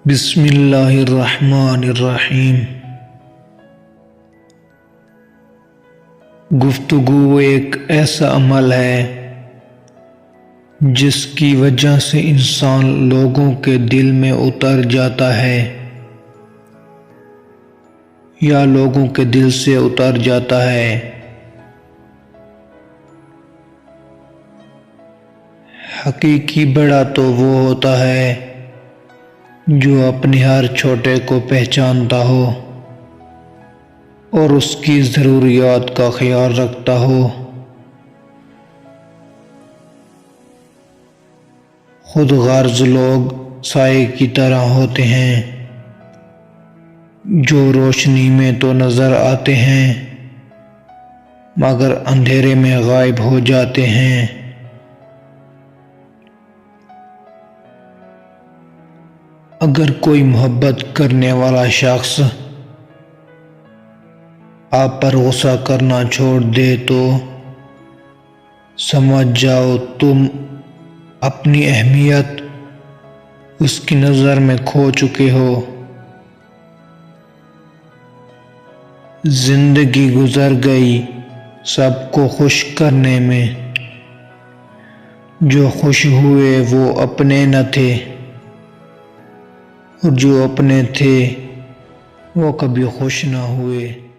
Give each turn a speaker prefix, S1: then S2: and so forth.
S1: بسم اللہ الرحمن الرحیم۔ گفتگو ایک ایسا عمل ہے جس کی وجہ سے انسان لوگوں کے دل میں اتر جاتا ہے یا لوگوں کے دل سے اتر جاتا ہے۔ حقیقی بڑا تو وہ ہوتا ہے جو اپنے ہر چھوٹے کو پہچانتا ہو اور اس کی ضروریات کا خیال رکھتا ہو۔ خود غرض لوگ سائے کی طرح ہوتے ہیں جو روشنی میں تو نظر آتے ہیں مگر اندھیرے میں غائب ہو جاتے ہیں۔ اگر کوئی محبت کرنے والا شخص آپ پر غصہ کرنا چھوڑ دے تو سمجھ جاؤ تم اپنی اہمیت اس کی نظر میں کھو چکے ہو۔ زندگی گزر گئی سب کو خوش کرنے میں، جو خوش ہوئے وہ اپنے نہ تھے اور جو اپنے تھے وہ کبھی خوش نہ ہوئے۔